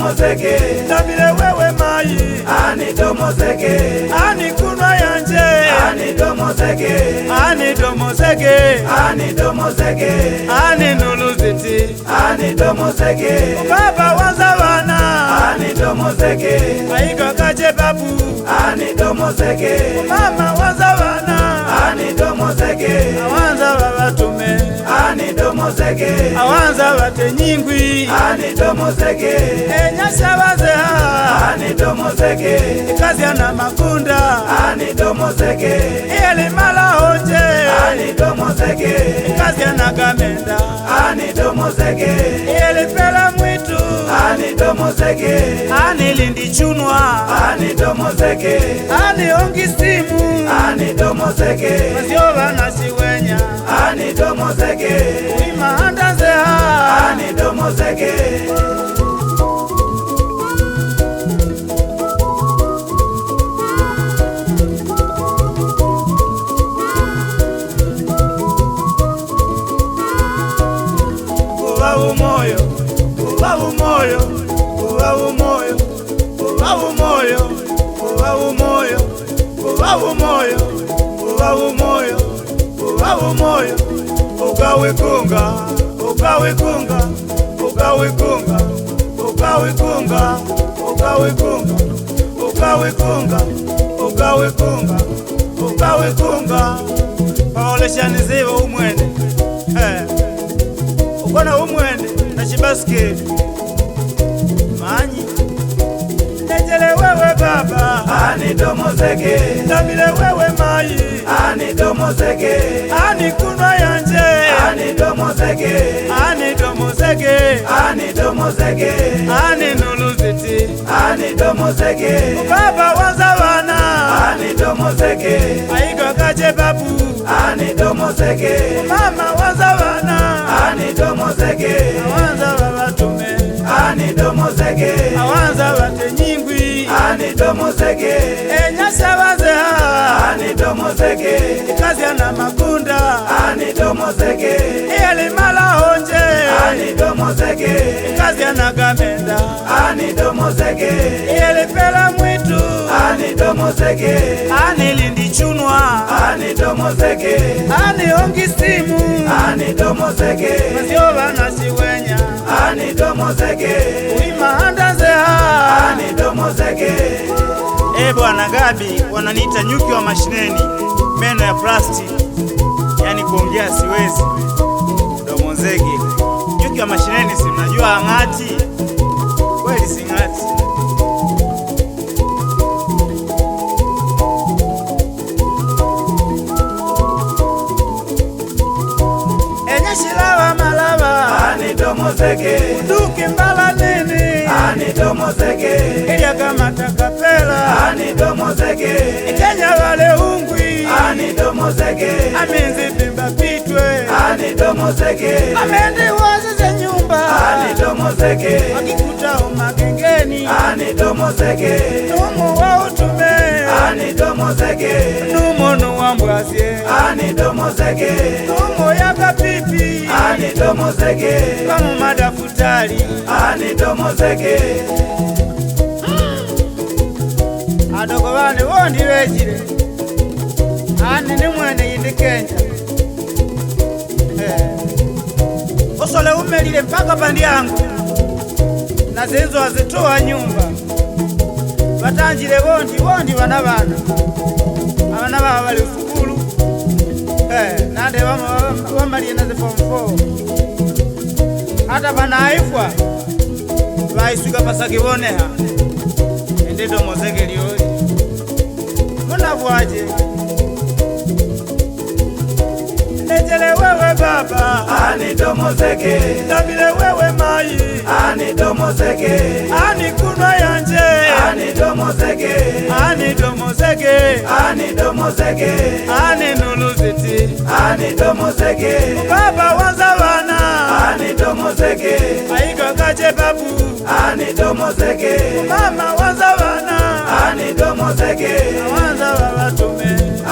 domozeke Ndabile wewe mai ani domozeke ani kunwa yanje ani domozeke ani domozeke ani domozeke ani nuluziti ani domozeke baba wanzabana ani domozeke aiga kaje babu ani domozeke mama wanzabana ani domozeke awanza babatume ani domozeke awanza bate nyingwi ani domozeke enyasha bazeha ani domozeke kazi ana makunda ani domozeke ele mala hoje ani domozeke kazi ana gamenda ani domozeke ele pela mwitu ani domozeke ani lindi chunwa ani domozeke ani ongi simu ani domozeke mazioba na siwenya ani domozeke ima andanzeha ani domozeke Ubavu moyo, ubavu moyo, ubavu moyo, ubavu moyo, ubavu moyo, ubavu moyo, ubavu moyo, ubavu moyo, ugawe kunga, ugawe kunga, ugawe kunga, ugawe kunga, ugawe kunga, ugawe kunga, ugawe kunga, ugawe kunga, paoleshani zivo umwene, ukona umwene na chibaskeli manyi nejele wewe baba ani domozeke ndabile wewe mai ani domozeke ani kunwa yanje ani domozeke ani domozeke ani domozeke ani nuluziti ani domozeke baba wanzabana ani domozeke aiga kaje babu ani domozeke mama wanzabana ani domozeke awanza babatume ani domozeke awanza bate nyingwi ani domozeke enyasha bazeha ani domozeke kazi ana makunda ani domozeke ele mala hoje ani domozeke kazi ana gamenda ani domozeke ele pela mwitu ani domozeke ani lindi chunwa ani domozeke ani ongi simu ani domozeke mazioba na siwenya ani domozeke uima andanzeha ani domozeke bwana Gabi wananiita nyuki wa mashineni, meno ya plastic, yani kuongea siwezi, domozege. Nyuki wa mashineni si mnajua angati? Kweli singati. Enyashilava malava ani domozeke duki mbala nini ani domozeke ilya kama takapela ani domozeke Kenya wale ungwi ani domozeke amenzi pimba pitwe ani domozeke amendi wazize nyumba ani domozeke wakikuta umagengeni ani domozeke numu wa utume ani domozeke numu nuwambwasye ani domozeke numu yaka pipi ani domozeke kamu madafutali ani domozeke adogo bane wondi wejire ani ni mwene yindi Kenya osole umelile mpaka pandi yangu na zenzo azitoa nyumba batanjire wondi bana abana baba bali usukulu nande bamaliye na form 4 hata banaifwa baisuka pasakiboneha ende domozeke liyo munabwaje nejele wewe baba ani domozeke ndabile wewe mai ani domozeke ani kunwa yanje ani domozeke ani domozeke ani domozeke ani nuluziti ani domozeke baba wanzabana ani domozeke aiga kaje babu ani domozeke mama wanzabana ani domozeke awanza babatume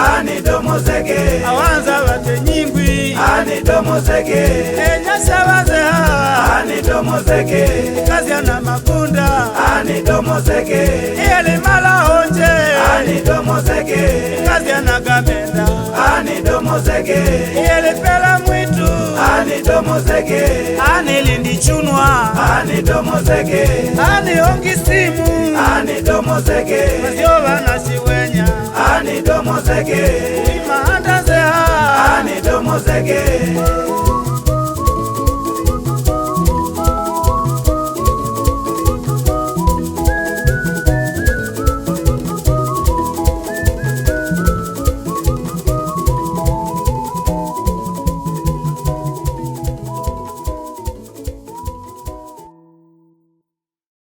ani domozeke awanza bate nyingwi ani domozeke enyasha bazeha ani domozeke domozege, kazi ana mabunda, ani domozege, ele mala onje, ani domozege, kazi ana gamenda, ani domozege, ele pela mwitu, ani domozege, ani lindi chunwa, ani domozege, ani ongi simu, ani domozege, mazioba na siwenya, ani domozege, ima andaze ha, ani domozege.